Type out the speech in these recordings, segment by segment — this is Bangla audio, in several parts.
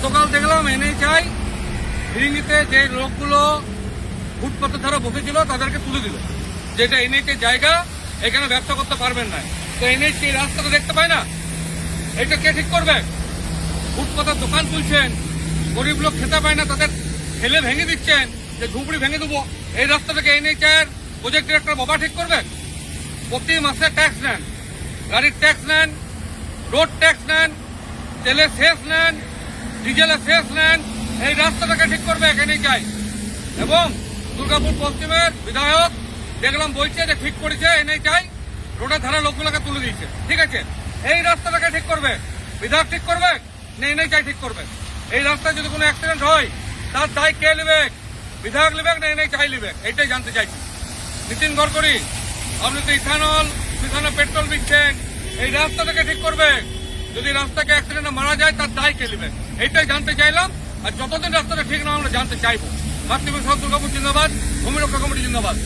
গতকাল দেখলাম এনএইচআই ফিরিঙ্গিতে যে লোকগুলো ফুটপাতের ধারে বসেছিল তাদেরকে তুলে দিল, যেটা এনএইচের জায়গা, এখানে ব্যবসা করতে পারবেন না। তো এনএইচ এই রাস্তাটা দেখতে পায় না, এটা কে ঠিক করবে? ফুটপাতের দোকান তুলছেন, গরিব লোক খেতে পায় না, তাদের ঠেলে ভেঙে দিচ্ছেন যে ঝুপড়ি ভেঙে দেবো। এই রাস্তাটাকে এনএইচআই প্রজেক্ট ডিরেক্টর বাবা ঠিক করবে? প্রতি মাসে ট্যাক্স নেন, গাড়ির ট্যাক্স নেন, রোড ট্যাক্স নেন, তেলের শেষ নেন, ডিজেলের শেষ নেন। এই রাস্তাটাকে ঠিক করবে এনএইচআই। এবং দুর্গাপুর পশ্চিমের বিধায়ক দেখলাম বলছে যে ঠিক করেছে এনএইচআই, রোডের ধারে লোকগুলোকে তুলে দিয়েছে। ঠিক আছে, এই রাস্তাটাকে ঠিক করবে বিধায়ক ঠিক করবে না এনএইচআই ঠিক করবে? এই রাস্তায় যদি কোনো অ্যাক্সিডেন্ট হয় তার দায় কে নেবে? বিধায়ক নেবে না এনএইচআই নেবে? এইটাই জানতে চাইছি। নীতিন গডকরি, আপনি তো ইথানল পেট্রোল দিচ্ছেন, এই রাস্তাটাকে ঠিক করবে। যদি রাস্তাকে অ্যাক্সিডেন্টে মারা যায় তার দায় কে নেবে? এইটাই জানতে চাইলাম। আর যতদিন রাস্তাটা ঠিক না আমরা জানতে চাইবো। মাতৃভূমি সহ দুর্গাপুর জিন্দাবাদ, ভূমি রক্ষা কমিটি জিন্দাবাদ।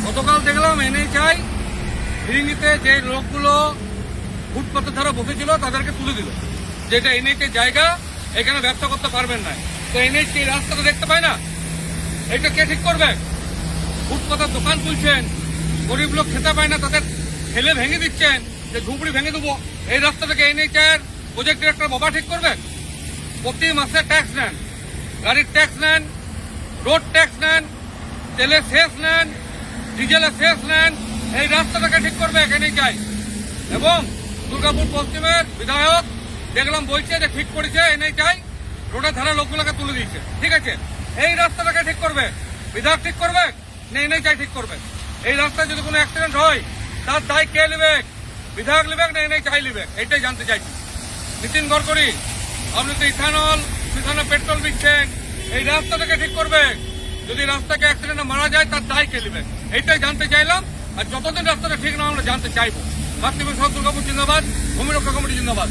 গতকাল দেখলাম এনএইচআই ফিরিঙ্গিতে যে লোকগুলো ফুটপাতের ধারে বসেছিল তাদেরকে তুলে দিল, যেটা এনএইচের জায়গা, এখানে ব্যবসা করতে পারবেন না। তো এনএইচ এই রাস্তাটা দেখতে পায় না, এটা কে ঠিক করবে? ফুটপাতের দোকান তুলছেন, গরিব লোক খেতে পায় না, তাদের ঠেলে ভেঙে দিচ্ছেন যে ঝুপড়ি ভেঙে দেবো। এই রাস্তাটাকে এনএইচআই প্রজেক্ট ডিরেক্টর বাবা ঠিক করবে? প্রতি মাসে ট্যাক্স নেন, গাড়ির ট্যাক্স নেন, রোড ট্যাক্স নেন, তেলের শেষ নেন, ডিজেলের শেষ নেন। এই রাস্তাটাকে ঠিক করবে এনএইচআই। এবং দুর্গাপুর পশ্চিমের বিধায়ক দেখলাম বলছে যে ঠিক করেছে এনএইচআই, রোডের ধারে লোকগুলোকে তুলে দিয়েছে। ঠিক আছে, এই রাস্তাটাকে ঠিক করবে বিধায়ক ঠিক করবে না এনএইচআই ঠিক করবে? এই রাস্তায় যদি কোনো অ্যাক্সিডেন্ট হয় তার দায় কে নেবে? বিধায়ক নেবে না এনএইচআই নেবে? এইটাই জানতে চাইছি। নীতিন গডকরি, আপনি তো ইথানল পেট্রোল দিচ্ছেন, এই রাস্তাটাকে ঠিক করবে। যদি রাস্তাকে অ্যাক্সিডেন্টে মারা যায় তার দায় কে নেবে? এইটাই জানতে চাইলাম। আর যতদিন রাস্তাটা ঠিক না আমরা জানতে চাইবো। মাতৃভূমি সহ দুর্গাপুর জিন্দাবাদ, ভূমি রক্ষা কমিটি জিন্দাবাদ।